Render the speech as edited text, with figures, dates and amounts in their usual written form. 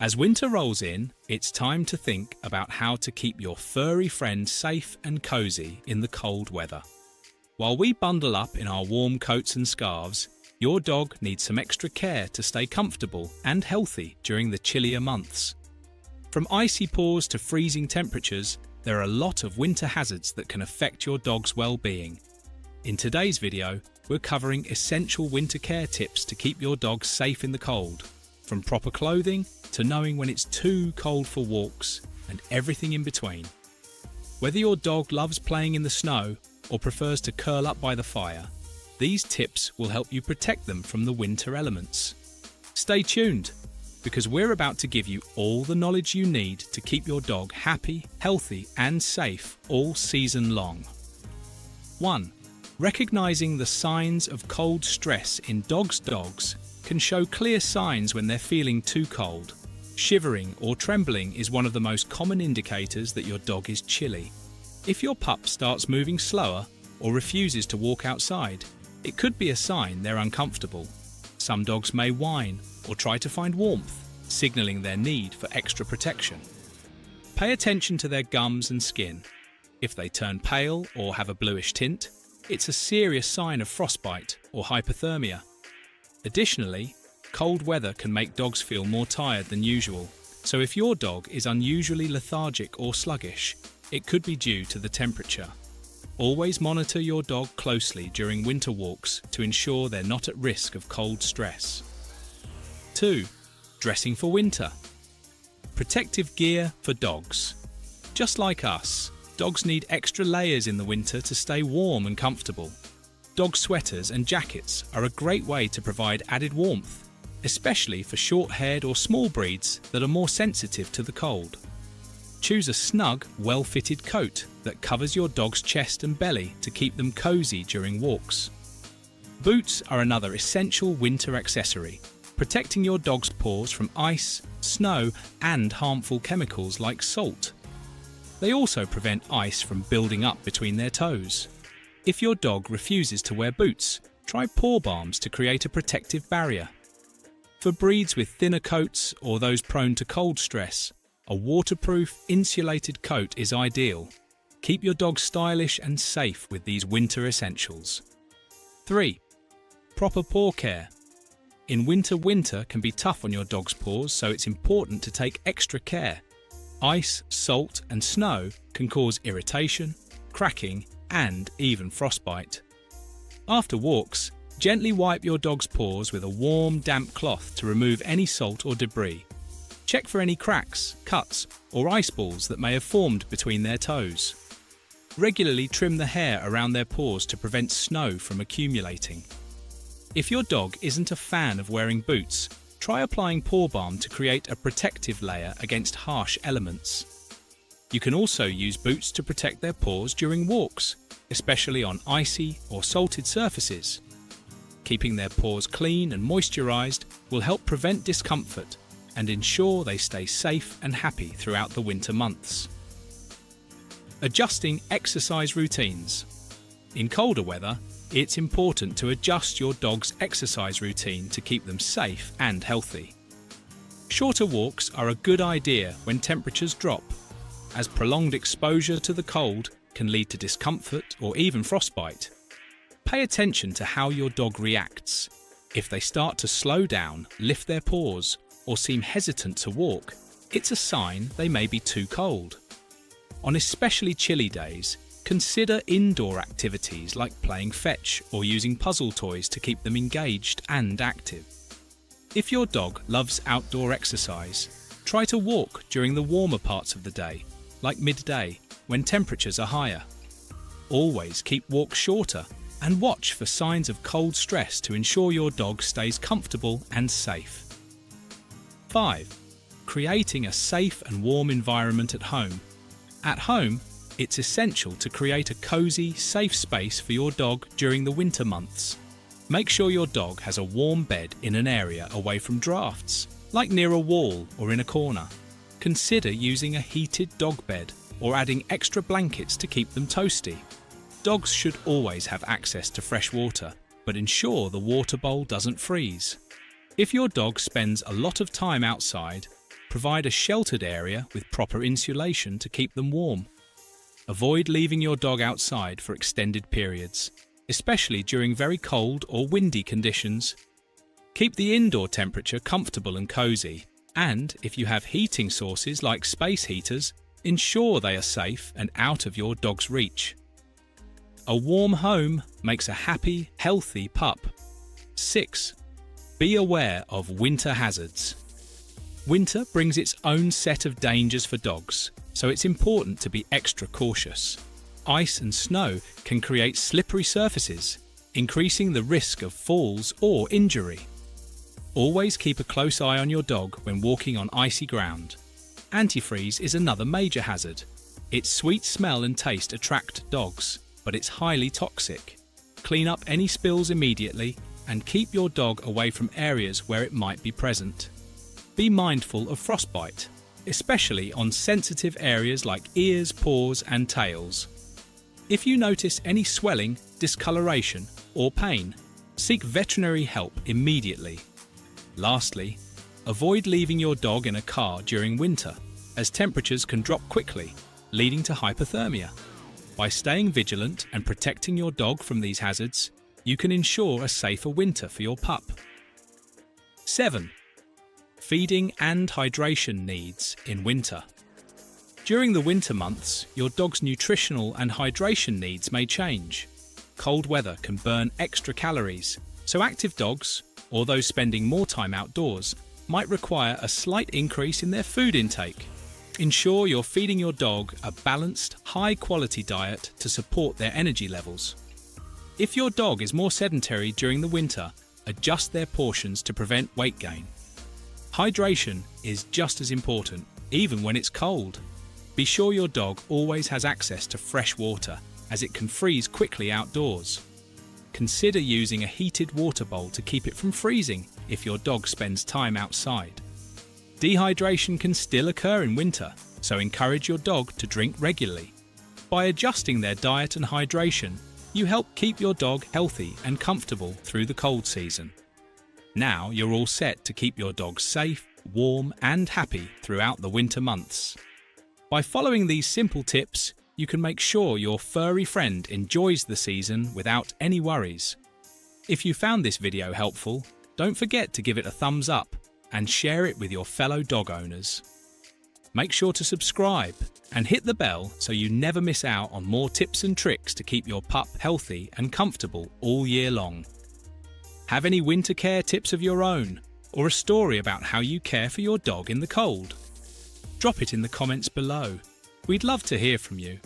As winter rolls in, it's time to think about how to keep your furry friend safe and cozy in the cold weather. While we bundle up in our warm coats and scarves, your dog needs some extra care to stay comfortable and healthy during the chillier months. From icy paws to freezing temperatures, there are a lot of winter hazards that can affect your dog's well-being. In today's video, we're covering essential winter care tips to keep your dog safe in the cold, from proper clothing to knowing when it's too cold for walks and everything in between. Whether your dog loves playing in the snow or prefers to curl up by the fire, these tips will help you protect them from the winter elements. Stay tuned, because we're about to give you all the knowledge you need to keep your dog happy, healthy and safe all season long. 1. Recognizing the signs of cold stress in dogs can show clear signs when they're feeling too cold. Shivering or trembling is one of the most common indicators that your dog is chilly. If your pup starts moving slower or refuses to walk outside, it could be a sign they're uncomfortable. Some dogs may whine or try to find warmth, signaling their need for extra protection. Pay attention to their gums and skin. If they turn pale or have a bluish tint, it's a serious sign of frostbite or hypothermia. Additionally, cold weather can make dogs feel more tired than usual, so if your dog is unusually lethargic or sluggish, it could be due to the temperature. Always monitor your dog closely during winter walks to ensure they're not at risk of cold stress. 2. Dressing for winter. Protective gear for dogs. Just like us, dogs need extra layers in the winter to stay warm and comfortable. Dog sweaters and jackets are a great way to provide added warmth, especially for short-haired or small breeds that are more sensitive to the cold. Choose a snug, well-fitted coat that covers your dog's chest and belly to keep them cozy during walks. Boots are another essential winter accessory, protecting your dog's paws from ice, snow, and harmful chemicals like salt. They also prevent ice from building up between their toes. If your dog refuses to wear boots, try Pore balms to create a protective barrier. For breeds with thinner coats or those prone to cold stress, a waterproof, insulated coat is ideal. Keep your dog stylish and safe with these winter essentials. 3. Proper paw care. In winter can be tough on your dog's paws, so it's important to take extra care. Ice, salt and snow can cause irritation, cracking and even frostbite. After walks, gently wipe your dog's paws with a warm, damp cloth to remove any salt or debris. Check for any cracks, cuts or ice balls that may have formed between their toes. Regularly trim the hair around their paws to prevent snow from accumulating. If your dog isn't a fan of wearing boots, try applying Pore balm to create a protective layer against harsh elements. You can also use boots to protect their paws during walks, especially on icy or salted surfaces. Keeping their paws clean and moisturized will help prevent discomfort and ensure they stay safe and happy throughout the winter months. Adjusting exercise routines. In colder weather, it's important to adjust your dog's exercise routine to keep them safe and healthy. Shorter walks are a good idea when temperatures drop, as prolonged exposure to the cold can lead to discomfort or even frostbite. Pay attention to how your dog reacts. If they start to slow down, lift their paws, or seem hesitant to walk, it's a sign they may be too cold. On especially chilly days, consider indoor activities like playing fetch or using puzzle toys to keep them engaged and active. If your dog loves outdoor exercise, try to walk during the warmer parts of the day, like midday, when temperatures are higher. Always keep walks shorter and watch for signs of cold stress to ensure your dog stays comfortable and safe. 5. Creating a safe and warm environment at home. At home, it's essential to create a cozy, safe space for your dog during the winter months. Make sure your dog has a warm bed in an area away from drafts, like near a wall or in a corner. Consider using a heated dog bed or adding extra blankets to keep them toasty. Dogs should always have access to fresh water, but ensure the water bowl doesn't freeze. If your dog spends a lot of time outside, provide a sheltered area with proper insulation to keep them warm. Avoid leaving your dog outside for extended periods, especially during very cold or windy conditions. Keep the indoor temperature comfortable and cozy, and if you have heating sources like space heaters, ensure they are safe and out of your dog's reach. A warm home makes a happy, healthy pup. 6. Be aware of winter hazards. Winter brings its own set of dangers for dogs, so it's important to be extra cautious. Ice and snow can create slippery surfaces, increasing the risk of falls or injury. Always keep a close eye on your dog when walking on icy ground. Antifreeze is another major hazard. Its sweet smell and taste attract dogs, but it's highly toxic. Clean up any spills immediately and keep your dog away from areas where it might be present. Be mindful of frostbite, especially on sensitive areas like ears, paws and tails. If you notice any swelling, discoloration or pain, seek veterinary help immediately. Lastly, avoid leaving your dog in a car during winter, as temperatures can drop quickly, leading to hypothermia. By staying vigilant and protecting your dog from these hazards, you can ensure a safer winter for your pup. 7. Feeding and hydration needs in winter. During the winter months, your dog's nutritional and hydration needs may change. Cold weather can burn extra calories, so active dogs, or those spending more time outdoors, might require a slight increase in their food intake. Ensure you're feeding your dog a balanced, high-quality diet to support their energy levels. If your dog is more sedentary during the winter, adjust their portions to prevent weight gain. Hydration is just as important, even when it's cold. Be sure your dog always has access to fresh water, as it can freeze quickly outdoors. Consider using a heated water bowl to keep it from freezing if your dog spends time outside. Dehydration can still occur in winter, so encourage your dog to drink regularly. By adjusting their diet and hydration, you help keep your dog healthy and comfortable through the cold season. Now you're all set to keep your dog safe, warm and happy throughout the winter months. By following these simple tips, you can make sure your furry friend enjoys the season without any worries. If you found this video helpful, don't forget to give it a thumbs up and share it with your fellow dog owners. Make sure to subscribe and hit the bell so you never miss out on more tips and tricks to keep your pup healthy and comfortable all year long. Have any winter care tips of your own, or a story about how you care for your dog in the cold? Drop it in the comments below. We'd love to hear from you.